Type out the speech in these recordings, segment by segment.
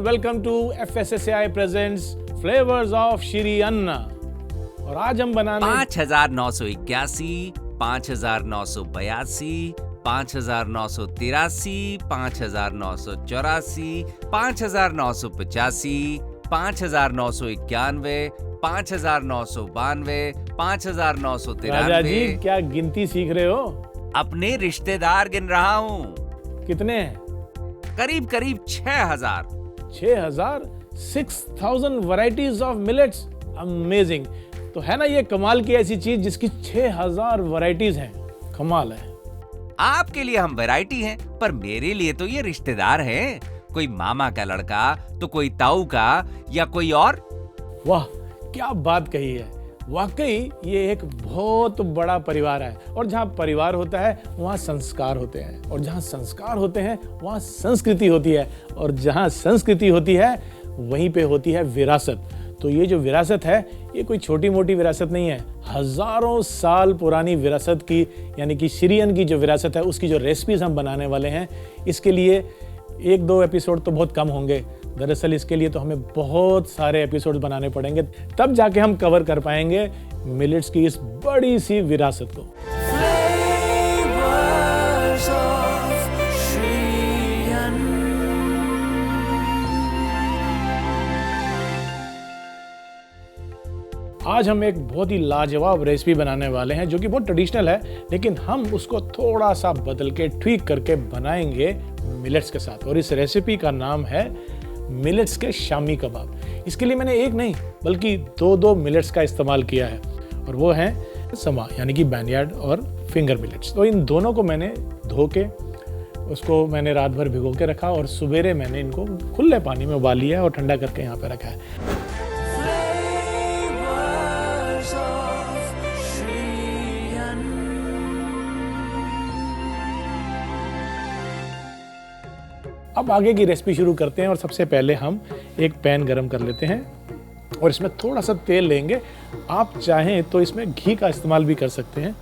Welcome to FSSAI presents flavours of Shri Anna. और आज हम बनाने 5,981, 5,982, 5,983, 5,984, 5,985, 5,991, 5,992, राजा जी 5,993। क्या गिनती सीख रहे हो? अपने रिश्तेदार गिन रहा हूँ। कितने हैं? करीब करीब 6,000। 6,000? 6,000 वैरायटीज ऑफ मिलेट्स। अमेजिंग। तो है ना ये कमाल की ऐसी चीज जिसकी 6,000 वैरायटीज हैं। कमाल है। आपके लिए हम वैरायटी हैं, पर मेरे लिए तो ये रिश्तेदार हैं। कोई मामा का लड़का, तो कोई ताऊ का, या कोई और। वाह क्या बात कही है। वाकई ये एक बहुत बड़ा परिवार है, और जहाँ परिवार होता है वहाँ संस्कार होते हैं, और जहाँ संस्कार होते हैं वहाँ संस्कृति होती है, और जहाँ संस्कृति होती है वहीं पे होती है विरासत। तो ये जो विरासत है ये कोई छोटी मोटी विरासत नहीं है, हजारों साल पुरानी विरासत की, यानी कि श्री अन्न की जो विरासत है उसकी जो रेसिपीज हम बनाने वाले हैं, इसके लिए 1-2 एपिसोड तो बहुत कम होंगे। दरअसल इसके लिए तो हमें बहुत सारे एपिसोड बनाने पड़ेंगे, तब जाके हम कवर कर पाएंगे मिलेट्स की इस बड़ी सी विरासत को। आज हम एक बहुत ही लाजवाब रेसिपी बनाने वाले हैं जो कि बहुत ट्रेडिशनल है, लेकिन हम उसको थोड़ा सा बदल के ट्वीक करके बनाएंगे मिलेट्स के साथ। और इस रेसिपी का नाम है मिलेट्स के शामी कबाब। इसके लिए मैंने एक नहीं बल्कि 2 मिलेट्स का इस्तेमाल किया है, और वो हैं समा यानी कि बैनयार्ड और फिंगर मिलेट्स। तो इन दोनों को मैंने धो के उसको मैंने रात भर भिगो के रखा, और सवेरे मैंने इनको खुले पानी में उबाल लिया और ठंडा करके यहाँ पे रखा है। अब आगे की रेसिपी शुरू करते हैं, और सबसे पहले हम एक पैन गरम कर लेते हैं और इसमें थोड़ा सा तेल लेंगे। आप चाहें तो इसमें घी का इस्तेमाल भी कर सकते हैं।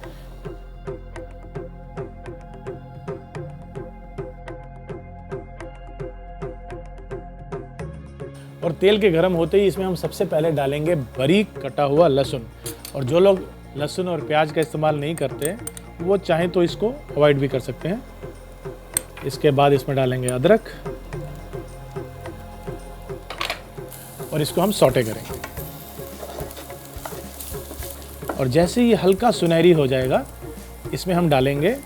और तेल के गरम होते ही इसमें हम सबसे पहले डालेंगे बारीक कटा हुआ लहसुन। और जो लोग लहसुन और प्याज का इस्तेमाल नहीं करते वो चाहें तो इसको अवॉइड भी कर सकते हैं। इसके बाद इसमें डालेंगे अदरक, और इसको हम सौटे करेंगे। और जैसे ये हल्का सुनहरी हो जाएगा इसमें हम डालेंगे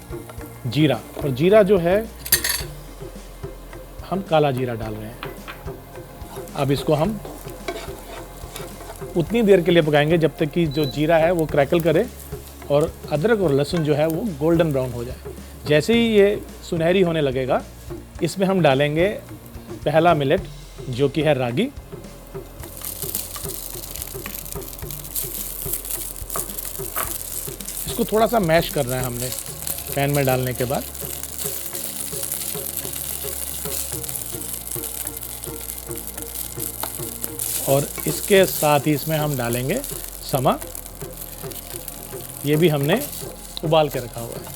जीरा। और जीरा जो है हम काला जीरा डाल रहे हैं। अब इसको हम उतनी देर के लिए पकाएंगे जब तक कि जो जीरा है वो क्रैकल करे और अदरक और लहसुन जो है वो गोल्डन ब्राउन हो जाए। जैसे ही ये सुनहरी होने लगेगा इसमें हम डालेंगे पहला मिलेट जो कि है रागी। इसको थोड़ा सा मैश करना है हमने पैन में डालने के बाद। और इसके साथ ही इसमें हम डालेंगे समा, ये भी हमने उबाल के रखा हुआ है।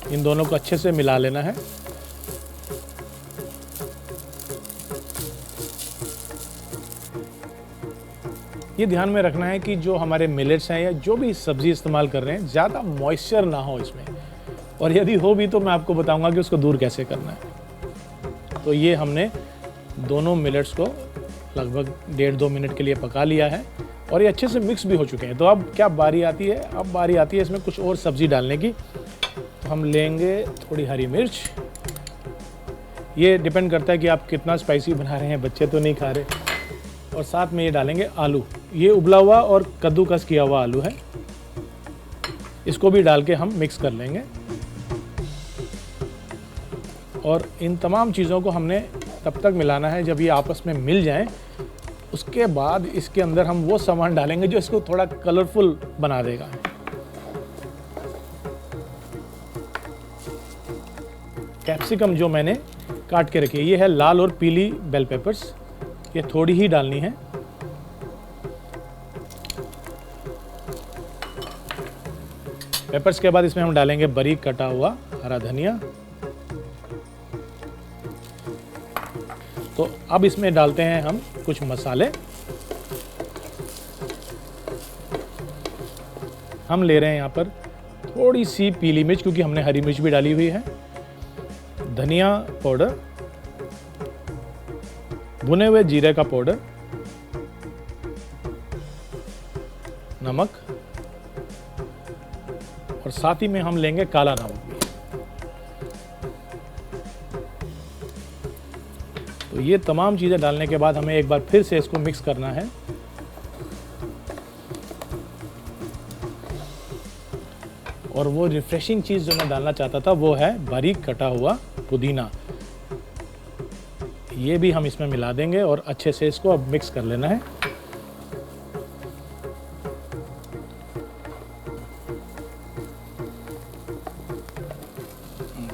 इन दोनों को अच्छे से मिला लेना है। ये ध्यान में रखना है कि जो हमारे मिलेट्स हैं या जो भी सब्जी इस्तेमाल कर रहे हैं ज़्यादा मॉइस्चर ना हो इसमें, और यदि हो भी तो मैं आपको बताऊंगा कि उसको दूर कैसे करना है। तो ये हमने दोनों मिलेट्स को लगभग 1.5-2 मिनट के लिए पका लिया है, और ये अच्छे से मिक्स भी हो चुके हैं। तो अब क्या बारी आती है? अब बारी आती है इसमें कुछ और सब्जी डालने की। तो हम लेंगे थोड़ी हरी मिर्च। ये डिपेंड करता है कि आप कितना स्पाइसी बना रहे हैं, बच्चे तो नहीं खा रहे। और साथ में ये डालेंगे आलू। ये उबला हुआ और कद्दूकस किया हुआ आलू है, इसको भी डाल के हम मिक्स कर लेंगे। और इन तमाम चीज़ों को हमने तब तक मिलाना है जब ये आपस में मिल जाएं। उसके बाद इसके अंदर हम वो सामान डालेंगे जो इसको थोड़ा कलरफुल बना देगा। कैप्सिकम जो मैंने काट के रखी है, ये है लाल और पीली बेल पेपर्स, ये थोड़ी ही डालनी है। पेपर्स के बाद इसमें हम डालेंगे बारीक कटा हुआ हरा धनिया, तो अब इसमें डालते हैं हम कुछ मसाले। हम ले रहे हैं यहाँ पर थोड़ी सी पीली मिर्च, क्योंकि हमने हरी मिर्च भी डाली हुई है, धनिया पाउडर, भुने हुए जीरे का पाउडर, नमक, और साथ ही में हम लेंगे काला नमक भी। तो ये तमाम चीज़ें डालने के बाद हमें एक बार फिर से इसको मिक्स करना है। और वो रिफ्रेशिंग चीज़ जो मैं डालना चाहता था वो है बारीक कटा हुआ पुदीना। ये भी हम इसमें मिला देंगे और अच्छे से इसको अब मिक्स कर लेना है।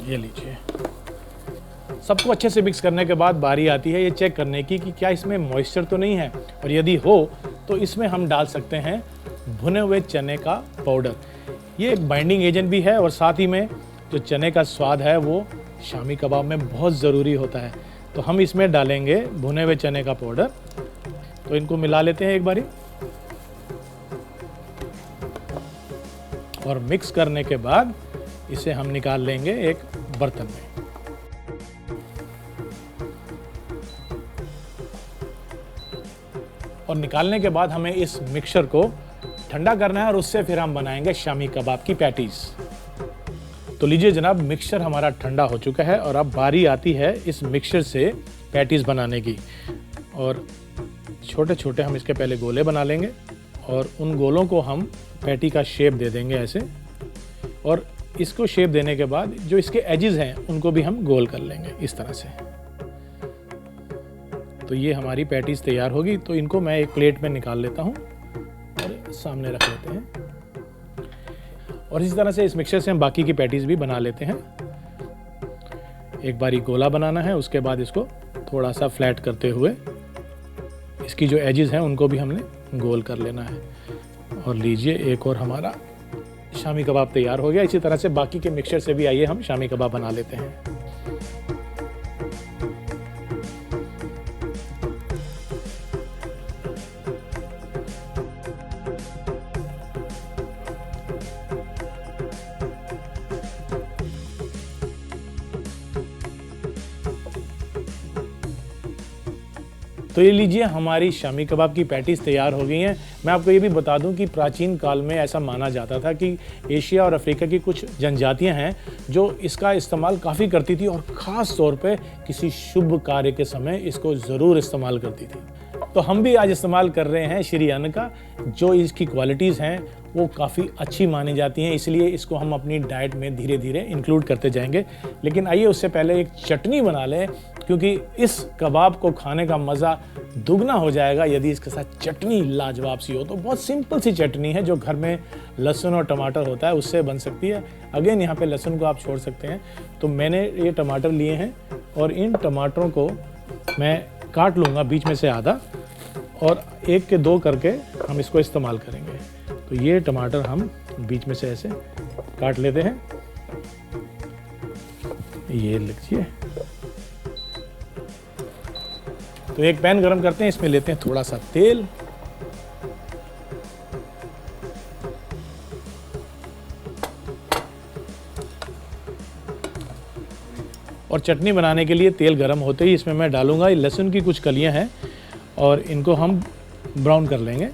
ये लीजिए। सबको अच्छे से मिक्स करने के बाद बारी आती है ये चेक करने की कि क्या इसमें मॉइस्चर तो नहीं है, और यदि हो तो इसमें हम डाल सकते हैं भुने हुए चने का पाउडर। ये एक बाइंडिंग एजेंट भी है और साथ ही में जो चने का स्वाद है वो शामी कबाब में बहुत ज़रूरी होता है। तो हम इसमें डालेंगे भुने हुए चने का पाउडर। तो इनको मिला लेते हैं एक बारी, और मिक्स करने के बाद इसे हम निकाल लेंगे एक बर्तन में। और निकालने के बाद हमें इस मिक्सचर को ठंडा करना है और उससे फिर हम बनाएंगे शामी कबाब की पैटीज। तो लीजिए जनाब, मिक्सचर हमारा ठंडा हो चुका है और अब बारी आती है इस मिक्सचर से पैटीज बनाने की। और छोटे छोटे हम इसके पहले गोले बना लेंगे और उन गोलों को हम पैटी का शेप दे देंगे ऐसे। और इसको शेप देने के बाद जो इसके एजेस हैं उनको भी हम गोल कर लेंगे इस तरह से। तो ये हमारी पैटीज तैयार होगी। तो इनको मैं एक प्लेट में निकाल लेता हूँ और सामने रख लेते हैं। और इसी तरह से इस मिक्सचर से हम बाकी की पैटीज भी बना लेते हैं। एक बारी गोला बनाना है, उसके बाद इसको थोड़ा सा फ्लैट करते हुए इसकी जो एजेस हैं उनको भी हमने गोल कर लेना है। और लीजिए, एक और हमारा शामी कबाब तैयार हो गया। इसी तरह से बाकी के मिक्सचर से भी आइए हम शामी कबाब बना लेते हैं। तो ये लीजिए, हमारी शामी कबाब की पैटीज तैयार हो गई हैं। मैं आपको ये भी बता दूं कि प्राचीन काल में ऐसा माना जाता था कि एशिया और अफ्रीका की कुछ जनजातियां हैं जो इसका इस्तेमाल काफ़ी करती थी और ख़ास तौर पे किसी शुभ कार्य के समय इसको ज़रूर इस्तेमाल करती थी। तो हम भी आज इस्तेमाल कर रहे हैं श्री अन्न का। जो इसकी क्वालिटीज़ हैं वो काफ़ी अच्छी मानी जाती हैं, इसलिए इसको हम अपनी डाइट में धीरे धीरे इंक्लूड करते जाएंगे। लेकिन आइए उससे पहले एक चटनी बना लें, क्योंकि इस कबाब को खाने का मज़ा दुगना हो जाएगा यदि इसके साथ चटनी लाजवाब सी हो। तो बहुत सिंपल सी चटनी है जो घर में लहसुन और टमाटर होता है उससे बन सकती है। अगेन यहाँ पे लहसुन को आप छोड़ सकते हैं। तो मैंने ये टमाटर लिए हैं और इन टमाटरों को मैं काट लूँगा बीच में से आधा, और 1 के 2 करके हम इसको इस्तेमाल करेंगे। तो ये टमाटर हम बीच में से ऐसे काट लेते हैं। ये लीजिए। तो एक पैन गरम करते हैं, इसमें लेते हैं थोड़ा सा तेल। और चटनी बनाने के लिए तेल गरम होते ही इसमें मैं डालूंगा लहसुन की कुछ कलियां हैं और इनको हम ब्राउन कर लेंगे,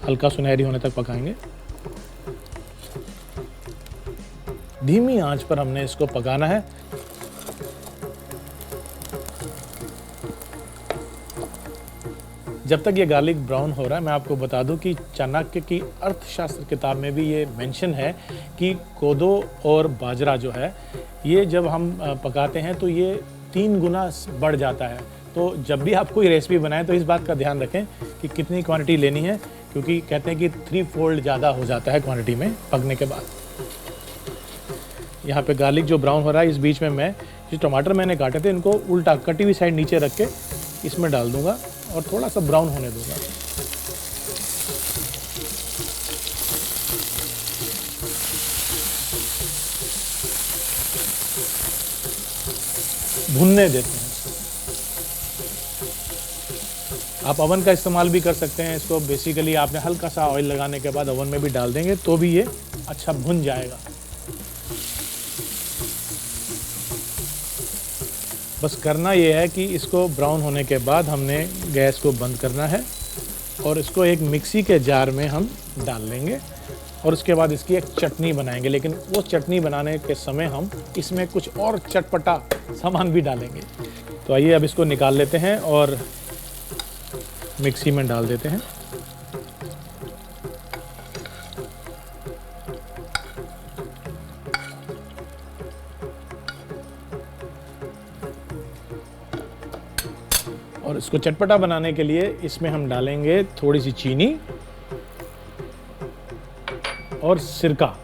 हल्का सुनहरी होने तक पकाएंगे। धीमी आंच पर हमने इसको पकाना है। जब तक ये गार्लिक ब्राउन हो रहा है, मैं आपको बता दूं कि चाणक्य की अर्थशास्त्र किताब में भी ये मेंशन है कि कोदो और बाजरा जो है ये जब हम पकाते हैं तो ये 3 गुना बढ़ जाता है। तो जब भी आप कोई रेसिपी बनाएं तो इस बात का ध्यान रखें कि कितनी क्वांटिटी लेनी है, क्योंकि कहते हैं कि 3 फोल्ड ज़्यादा हो जाता है क्वांटिटी में पकने के बाद। यहाँ पे गार्लिक जो ब्राउन हो रहा है, इस बीच में मैं जो टमाटर मैंने काटे थे इनको उल्टा कटी हुई साइड नीचे रख के इसमें डाल दूंगा और थोड़ा सा ब्राउन होने दूंगा। भुनने देते हैं। आप ओवन का इस्तेमाल भी कर सकते हैं। इसको बेसिकली आपने हल्का सा ऑयल लगाने के बाद ओवन में भी डाल देंगे तो भी ये अच्छा भुन जाएगा। बस करना ये है कि इसको ब्राउन होने के बाद हमने गैस को बंद करना है और इसको एक मिक्सी के जार में हम डाल लेंगे और उसके बाद इसकी एक चटनी बनाएंगे। लेकिन वो चटनी बनाने के समय हम इसमें कुछ और चटपटा सामान भी डालेंगे। तो आइए अब इसको निकाल लेते हैं और मिक्सी में डाल देते हैं। और इसको चटपटा बनाने के लिए इसमें हम डालेंगे थोड़ी सी चीनी और सिरका।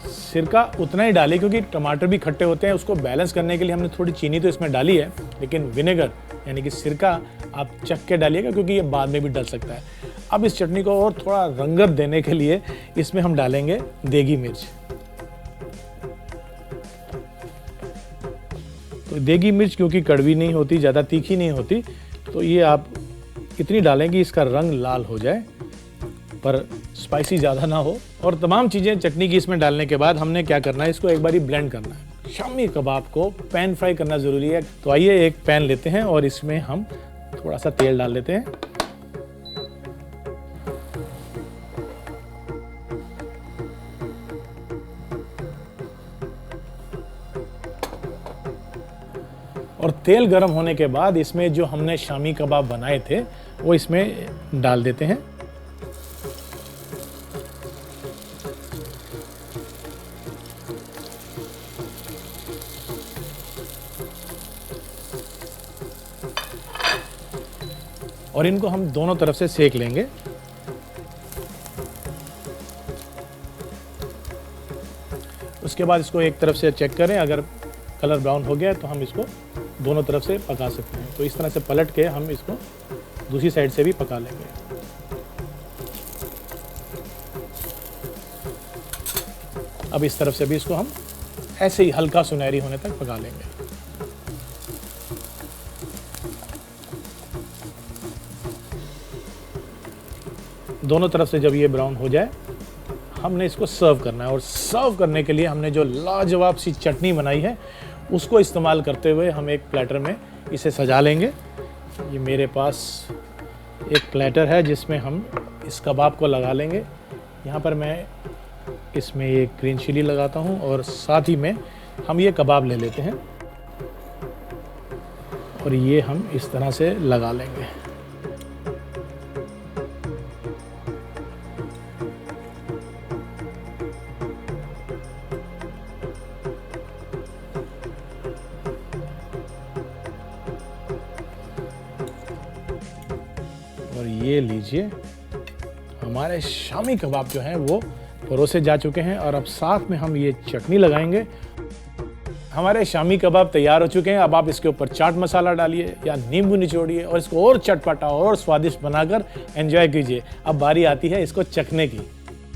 सिरका उतना ही डालें क्योंकि टमाटर भी खट्टे होते हैं, उसको बैलेंस करने के लिए हमने थोड़ी चीनी तो इसमें डाली है, लेकिन विनेगर यानी कि सिरका आप चख के डालिएगा क्योंकि ये बाद में भी डल सकता है। अब इस चटनी को और थोड़ा रंगत देने के लिए इसमें हम डालेंगे देगी मिर्च। तो देगी मिर्च क्योंकि कड़वी नहीं होती, ज़्यादा तीखी नहीं होती, तो ये आप इतनी डालें कि इसका रंग लाल हो जाए पर स्पाइसी ज़्यादा ना हो। और तमाम चीज़ें चटनी की इसमें डालने के बाद हमने क्या करना है, इसको एक बारी ब्लेंड करना है। शामी कबाब को पैन फ्राई करना ज़रूरी है। तो आइए एक पैन लेते हैं और इसमें हम थोड़ा सा तेल डाल लेते हैं। और तेल गर्म होने के बाद इसमें जो हमने शामी कबाब बनाए थे वो इसमें डाल देते हैं। और इनको हम दोनों तरफ से सेक लेंगे। उसके बाद इसको एक तरफ से चेक करें, अगर कलर ब्राउन हो गया है तो हम इसको दोनों तरफ से पका सकते हैं। तो इस तरह से पलट के हम इसको दूसरी साइड से भी पका लेंगे। अब इस तरफ से भी इसको हम ऐसे ही हल्का सुनहरी होने तक पका लेंगे। दोनों तरफ से जब ये ब्राउन हो जाए हमने इसको सर्व करना है। और सर्व करने के लिए हमने जो लाजवाब सी चटनी बनाई है उसको इस्तेमाल करते हुए हम एक प्लेटर में इसे सजा लेंगे। ये मेरे पास एक प्लेटर है जिसमें हम इस कबाब को लगा लेंगे। यहाँ पर मैं इसमें एक ग्रीन चिली लगाता हूँ और साथ ही में हम ये कबाब ले लेते हैं और ये हम इस तरह से लगा लेंगे। और ये लीजिए, हमारे शामी कबाब जो हैं वो परोसे जा चुके हैं और अब साथ में हम ये चटनी लगाएंगे। हमारे शामी कबाब तैयार हो चुके हैं। अब आप इसके ऊपर चाट मसाला डालिए या नींबू निचोड़िए और इसको और चटपटा और स्वादिष्ट बनाकर एंजॉय कीजिए। अब बारी आती है इसको चखने की।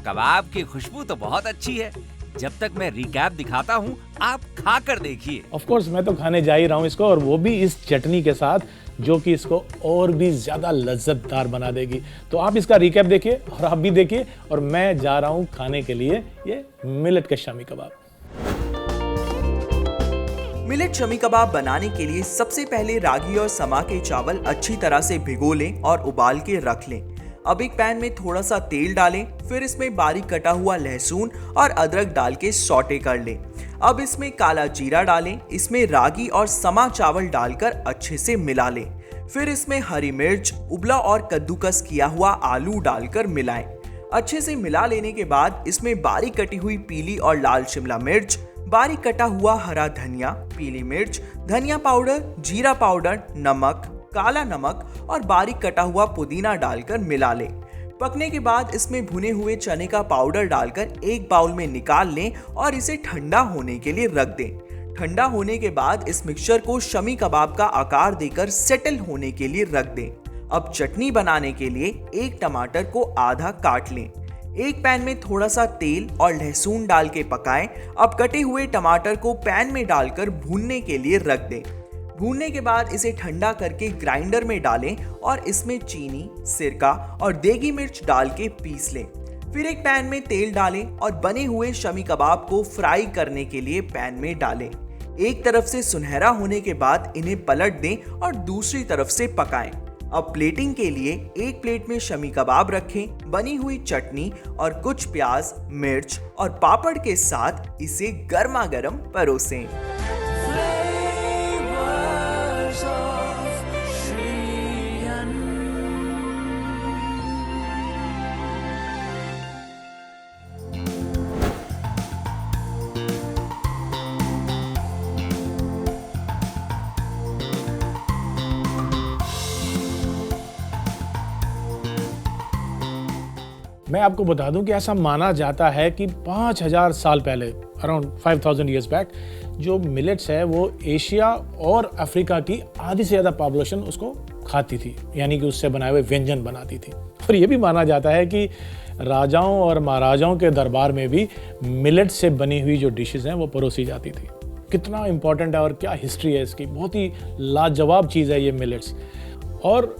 कबाब की खुशबू तो बहुत अच्छी है। जब तक मैं रिकैप दिखाता हूँ आप खा कर देखिए। ऑफ कोर्स मैं तो खाने जा ही रहा हूँ इसको, और वो भी इस चटनी के साथ जो कि इसको और भी ज़्यादा लज्जतदार बना देगी। तो आप इसका रिकैप देखिए और आप भी देखिए, और मैं जा रहा हूँ खाने के लिए ये मिलेट के शामी कबाब। मिलेट शमी कबाब बनाने के लिए सबसे पहले रागी और समा के चावल अच्छी तरह से भिगो लें और उबाल के रख लें। अब एक पैन में थोड़ा सा तेल डालें, फिर इसमें बारीक कटा हुआ लहसुन और अदरक डाल के सौटे कर लें। अब इसमें काला जीरा डालें, इसमें रागी और समा चावल डालकर अच्छे से मिला लें। फिर इसमें हरी मिर्च, उबला और कद्दूकस किया हुआ आलू डालकर मिलाएं। अच्छे से मिला लेने के बाद इसमें बारीक कटी हुई पीली और लाल शिमला मिर्च, बारीक कटा हुआ हरा धनिया, पीली मिर्च, धनिया पाउडर, जीरा पाउडर, नमक, काला नमक और बारीक कटा हुआ पुदीना डालकर मिला लें। पकने के बाद इसमें भुने हुए चने का पाउडर डालकर एक बाउल में निकाल लें और इसे ठंडा होने के लिए रख दें। ठंडा होने के बाद इस मिक्सचर को शमी कबाब का आकार देकर सेटल होने के लिए रख दें। अब चटनी बनाने के लिए एक टमाटर को आधा काट लें। एक पैन में थोड़ा सा तेल और लहसुन डाल के पकाएं। अब कटे हुए टमाटर को पैन में डालकर भूनने के लिए रख दें। भूनने के बाद इसे ठंडा करके ग्राइंडर में डालें और इसमें चीनी, सिरका और देगी मिर्च डाल के पीस लें। फिर एक पैन में तेल डालें और बने हुए शमी कबाब को फ्राई करने के लिए पैन में डालें। एक तरफ से सुनहरा होने के बाद इन्हें पलट दें और दूसरी तरफ से पकाएं। अब प्लेटिंग के लिए एक प्लेट में शमी कबाब रखें, बनी हुई चटनी और कुछ प्याज, मिर्च और पापड़ के साथ इसे गर्मा गर्म परोसें। मैं आपको बता दूं कि ऐसा माना जाता है कि 5000 साल पहले, अराउंड 5000 ईयर्स बैक, जो मिलेट्स है वो एशिया और अफ्रीका की आधी से ज़्यादा पॉपुलेशन उसको खाती थी, यानी कि उससे बनाए हुए व्यंजन बनाती थी। और ये भी माना जाता है कि राजाओं और महाराजाओं के दरबार में भी मिलेट से बनी हुई जो डिशेस हैं वो परोसी जाती थी। कितना इम्पोर्टेंट है और क्या हिस्ट्री है इसकी, बहुत ही लाजवाब चीज़ है ये मिलेट्स। और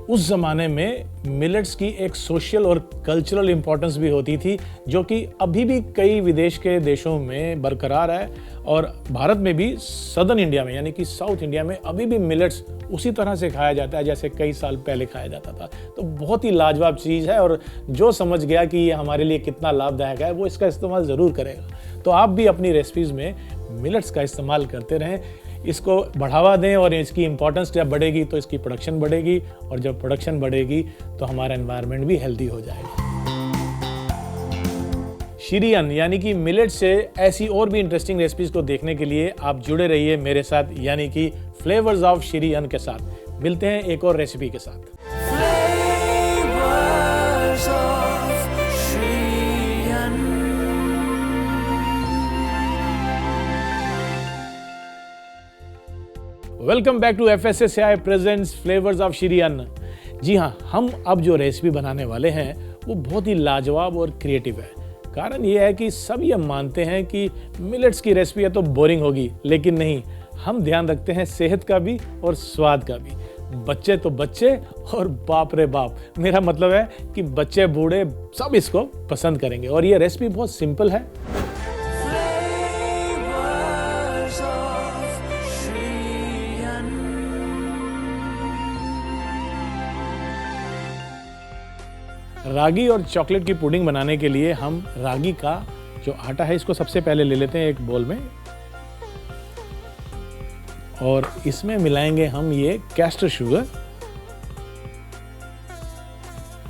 उस ज़माने में मिलेट्स की एक सोशल और कल्चरल इम्पोर्टेंस भी होती थी, जो कि अभी भी कई विदेश के देशों में बरकरार है। और भारत में भी सदर्न इंडिया में, यानी कि साउथ इंडिया में, अभी भी मिलेट्स उसी तरह से खाया जाता है जैसे कई साल पहले खाया जाता था। तो बहुत ही लाजवाब चीज़ है, और जो समझ गया कि ये हमारे लिए कितना लाभदायक है वो इसका इस्तेमाल ज़रूर करेगा। तो आप भी अपनी रेसिपीज़ में मिलेट्स का इस्तेमाल करते रहें, इसको बढ़ावा दें, और इसकी इम्पोर्टेंस जब बढ़ेगी तो इसकी प्रोडक्शन बढ़ेगी, और जब प्रोडक्शन बढ़ेगी तो हमारा एनवायरनमेंट भी हेल्दी हो जाएगा। श्री अन्न यानी कि मिलेट से ऐसी और भी इंटरेस्टिंग रेसिपीज को देखने के लिए आप जुड़े रहिए मेरे साथ, यानी कि फ्लेवर्स ऑफ श्री अन्न के साथ। मिलते हैं एक और रेसिपी के साथ। Welcome back to FSSAI presents flavours of Shri Anna. जी हाँ, हम अब जो रेसिपी बनाने वाले हैं वो बहुत ही लाजवाब और क्रिएटिव है। कारण ये है कि सब ये मानते हैं कि मिलेट्स की रेसिपी है तो बोरिंग होगी, लेकिन नहीं, हम ध्यान रखते हैं सेहत का भी और स्वाद का भी। बच्चे तो बच्चे और बाप रे बाप, मेरा मतलब है कि बच्चे बूढ़े सब इसको पसंद करेंगे। और ये रेसिपी बहुत सिंपल है। रागी और चॉकलेट की पुडिंग बनाने के लिए हम रागी का जो आटा है इसको सबसे पहले ले लेते हैं एक बोल में, और इसमें मिलाएंगे हम ये कैस्टर शुगर,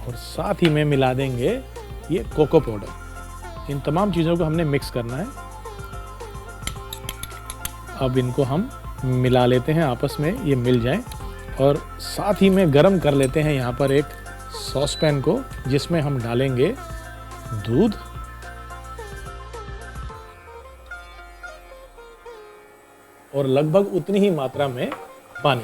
और साथ ही में मिला देंगे ये कोको पाउडर। इन तमाम चीज़ों को हमने मिक्स करना है। अब इनको हम मिला लेते हैं आपस में, ये मिल जाएं, और साथ ही में गरम कर लेते हैं यहाँ पर एक सॉस पैन को, जिसमें हम डालेंगे दूध, और लगभग उतनी ही मात्रा में पानी।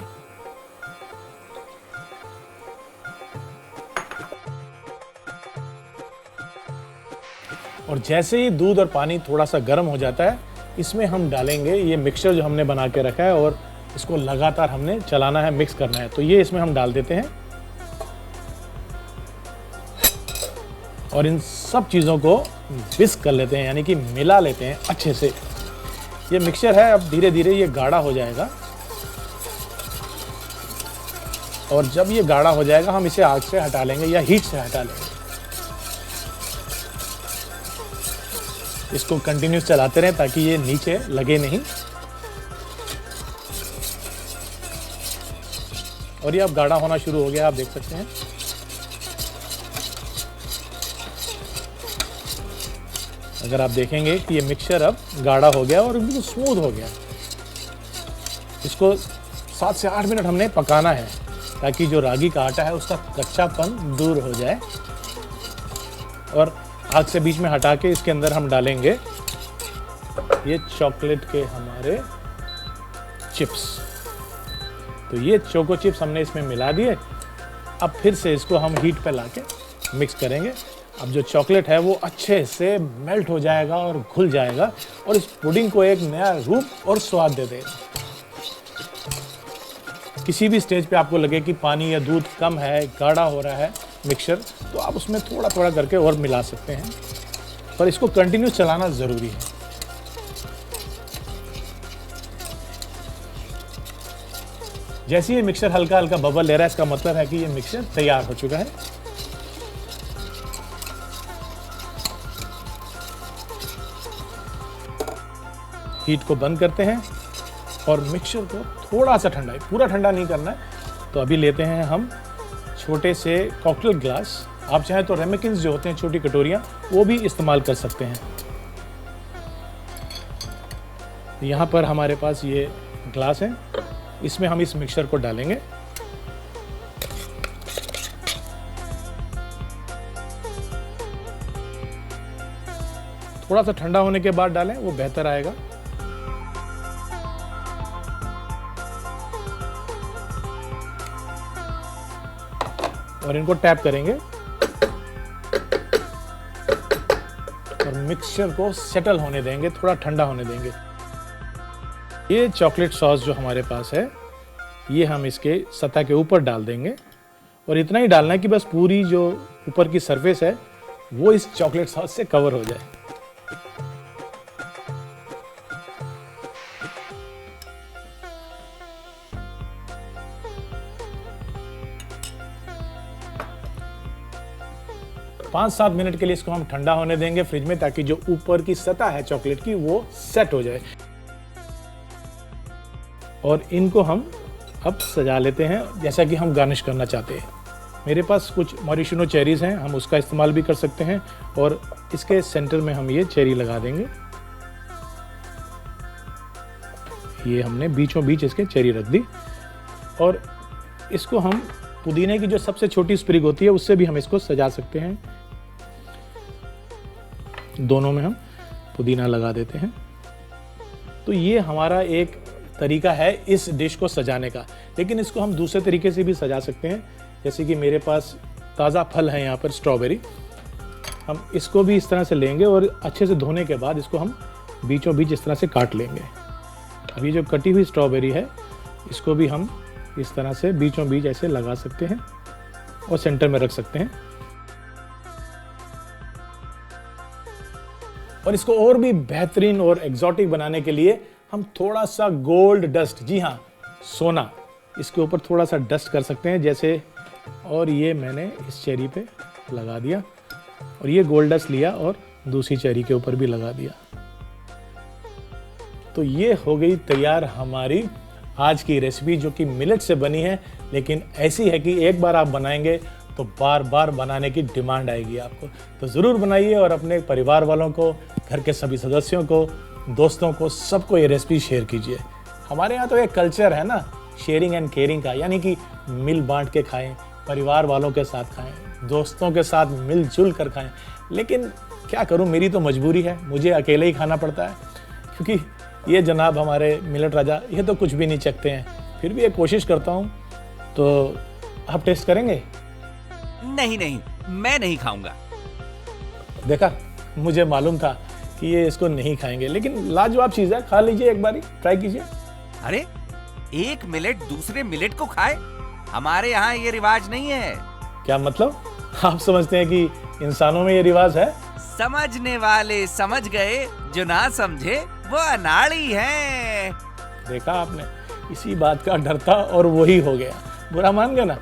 और जैसे ही दूध और पानी थोड़ा सा गर्म हो जाता है, इसमें हम डालेंगे ये मिक्सचर जो हमने बना के रखा है, और इसको लगातार हमने चलाना है, मिक्स करना है। तो ये इसमें हम डाल देते हैं, और इन सब चीज़ों को विस्क कर लेते हैं, यानी कि मिला लेते हैं अच्छे से। ये मिक्सचर है, अब धीरे धीरे ये गाढ़ा हो जाएगा, और जब ये गाढ़ा हो जाएगा हम इसे आग से हटा लेंगे या हीट से हटा लेंगे। इसको कंटिन्यूस चलाते रहें ताकि ये नीचे लगे नहीं। और ये अब गाढ़ा होना शुरू हो गया, आप देख सकते हैं। अगर आप देखेंगे कि ये मिक्सचर अब गाढ़ा हो गया और बिल्कुल स्मूथ हो गया। इसको 7 से 8 मिनट हमने पकाना है, ताकि जो रागी का आटा है उसका कच्चापन दूर हो जाए। और आग से बीच में हटा के इसके अंदर हम डालेंगे ये चॉकलेट के हमारे चिप्स। तो ये चोको चिप्स हमने इसमें मिला दिए। अब फिर से इसको हम हीट पे लाके मिक्स करेंगे। अब जो चॉकलेट है वो अच्छे से मेल्ट हो जाएगा और घुल जाएगा, और इस पुडिंग को एक नया रूप और स्वाद दे देगा। किसी भी स्टेज पे आपको लगे कि पानी या दूध कम है, गाढ़ा हो रहा है मिक्सचर, तो आप उसमें थोड़ा थोड़ा करके और मिला सकते हैं, पर इसको कंटिन्यू चलाना ज़रूरी है। जैसे ये मिक्सचर हल्का हल्का बबल ले रहा है, इसका मतलब है कि ये मिक्सचर तैयार हो चुका है। हीट को बंद करते हैं और मिक्सचर को थोड़ा सा ठंडा, पूरा ठंडा नहीं करना है। तो अभी लेते हैं हम छोटे से कॉकटेल ग्लास, आप चाहें तो रेमेकिन्स जो होते हैं छोटी कटोरियां, वो भी इस्तेमाल कर सकते हैं। यहाँ पर हमारे पास ये ग्लास है, इसमें हम इस मिक्सचर को डालेंगे। थोड़ा सा ठंडा होने के बाद डालें, वो बेहतर आएगा। और इनको टैप करेंगे और मिक्सचर को सेटल होने देंगे, थोड़ा ठंडा होने देंगे। ये चॉकलेट सॉस जो हमारे पास है, ये हम इसके सतह के ऊपर डाल देंगे और इतना ही डालना है कि बस पूरी जो ऊपर की सरफेस है वो इस चॉकलेट सॉस से कवर हो जाए। पाँच 7 मिनट के लिए इसको हम ठंडा होने देंगे फ्रिज में, ताकि जो ऊपर की सतह है चॉकलेट की वो सेट हो जाए। और इनको हम अब सजा लेते हैं जैसा कि हम गार्निश करना चाहते हैं। मेरे पास कुछ मॉरिशनो चेरीज हैं, हम उसका इस्तेमाल भी कर सकते हैं। और इसके सेंटर में हम ये चेरी लगा देंगे। ये हमने बीचों बीच इसके चेरी रख दी। और इसको हम पुदीने की जो सबसे छोटी स्प्रिग होती है उससे भी हम इसको सजा सकते हैं। दोनों में हम पुदीना लगा देते हैं। तो ये हमारा एक तरीका है इस डिश को सजाने का, लेकिन इसको हम दूसरे तरीके से भी सजा सकते हैं। जैसे कि मेरे पास ताज़ा फल है यहाँ पर स्ट्रॉबेरी, हम इसको भी इस तरह से लेंगे और अच्छे से धोने के बाद इसको हम बीचों बीच इस तरह से काट लेंगे। अब ये जो कटी हुई स्ट्रॉबेरी है, इसको भी हम इस तरह से बीचों बीच ऐसे लगा सकते हैं और सेंटर में रख सकते हैं। और इसको और भी बेहतरीन और एग्जॉटिक बनाने के लिए हम थोड़ा सा गोल्ड डस्ट, जी हाँ सोना, इसके ऊपर थोड़ा सा डस्ट कर सकते हैं जैसे। और ये मैंने इस चेरी पे लगा दिया और ये गोल्ड डस्ट लिया और दूसरी चेरी के ऊपर भी लगा दिया। तो ये हो गई तैयार हमारी आज की रेसिपी, जो कि मिलेट से बनी है, लेकिन ऐसी है कि एक बार आप बनाएंगे तो बार बार बनाने की डिमांड आएगी आपको। तो ज़रूर बनाइए और अपने परिवार वालों को, घर के सभी सदस्यों को, दोस्तों को, सबको ये रेसिपी शेयर कीजिए। हमारे यहाँ तो एक कल्चर है ना शेयरिंग एंड केयरिंग का, यानी कि मिल बांट के खाएं, परिवार वालों के साथ खाएं, दोस्तों के साथ मिलजुल कर खाएं। लेकिन क्या करूं, मेरी तो मजबूरी है, मुझे अकेले ही खाना पड़ता है, क्योंकि ये जनाब हमारे मिलेट राजा ये तो कुछ भी नहीं चखते हैं। फिर भी एक कोशिश करता हूं। तो आप टेस्ट करेंगे? नहीं नहीं, मैं नहीं खाऊंगा। देखा, मुझे मालूम था कि ये इसको नहीं खाएंगे, लेकिन लाजवाब चीज़ है, खा लीजिए, एक बारी ट्राई कीजिए। अरे, एक मिलेट दूसरे मिलेट को खाए? हमारे यहाँ ये रिवाज नहीं है। क्या मतलब? आप समझते हैं कि इंसानों में ये रिवाज है? समझने वाले समझ गए, जो ना समझे वो अनाड़ी है। देखा आपने, इसी बात का डर था और वही हो गया, बुरा मान गया ना।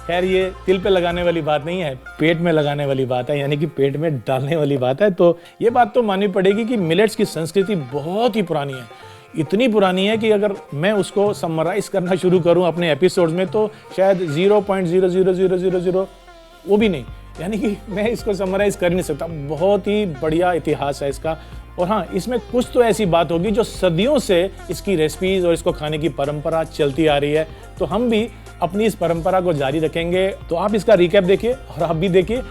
खैर, ये तिल पे लगाने वाली बात नहीं है, पेट में लगाने वाली बात है, यानी कि पेट में डालने वाली बात है। तो ये बात तो माननी पड़ेगी कि मिलेट्स की संस्कृति बहुत ही पुरानी है। इतनी पुरानी है कि अगर मैं उसको समराइज करना शुरू करूं अपने एपिसोड्स में तो शायद 0.00000 वो भी नहीं, यानी कि मैं इसको समराइज कर नहीं सकता। बहुत ही बढ़िया इतिहास है इसका। और हाँ, इसमें कुछ तो ऐसी बात होगी जो सदियों से इसकी रेसिपीज और इसको खाने की परंपरा चलती आ रही है। तो हम भी अपनी इस परंपरा को जारी रखेंगे। तो आप इसका रिकैप देखिए और आप भी देखिए।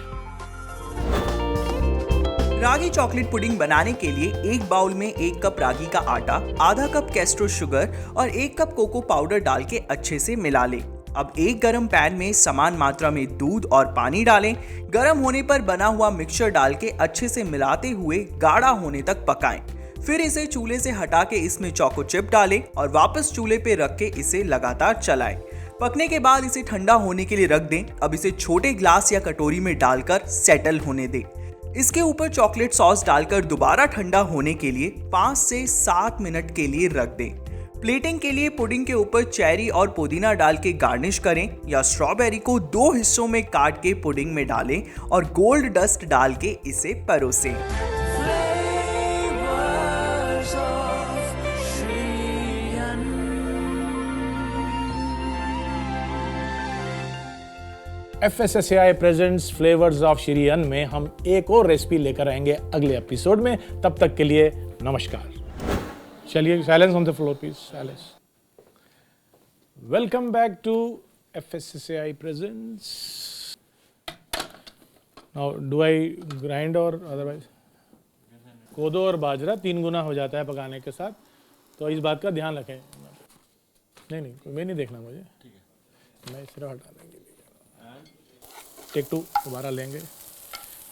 रागी चॉकलेट पुडिंग बनाने के लिए एक बाउल में 1 कप रागी का आटा, आधा कप कैस्ट्रो शुगर और 1 कप कोको पाउडर डाल के अच्छे से मिला लें। अब एक गरम पैन में समान मात्रा में दूध और पानी डालें। गरम होने पर बना हुआ मिक्सचर डाल के अच्छे से मिलाते हुए गाढ़ा होने तक पकाएं। फिर इसे चूल्हे से हटा के इसमें चोको चिप डालें और वापस चूल्हे पे रख के इसे लगातार चलाएं। पकने के बाद इसे ठंडा होने के लिए रख दें। अब इसे छोटे ग्लास या कटोरी में डालकर सेटल होने दें। इसके ऊपर चॉकलेट सॉस डालकर दोबारा ठंडा होने के लिए 5 से 7 मिनट के लिए रख दें। प्लेटिंग के लिए पुडिंग के ऊपर चेरी और पुदीना डाल के गार्निश करें या स्ट्रॉबेरी को 2 हिस्सों में काट के पुडिंग में डालें और गोल्ड डस्ट डाल के इसे परोसें। FSSAI presents flavours of Shri अन्न में हम एक और रेसिपी लेकर आएंगे अगले एपिसोड में। तब तक के लिए नमस्कार। चलिए, silence on the floor please, silence. Welcome back to FSSAI presents. Now do I grind or otherwise? Kodo और बाजरा 3 गुना हो जाता है पकाने के साथ, तो इस बात का ध्यान रखें। नहीं, मैं नहीं देखना मुझे, ठीक है, मैं सिर्फ हटा देंगे। टेक 2 दोबारा लेंगे।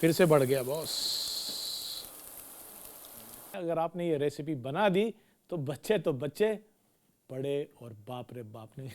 फिर से बढ़ गया बॉस। अगर आपने ये रेसिपी बना दी तो बच्चे बड़े और बाप रे बाप नहीं।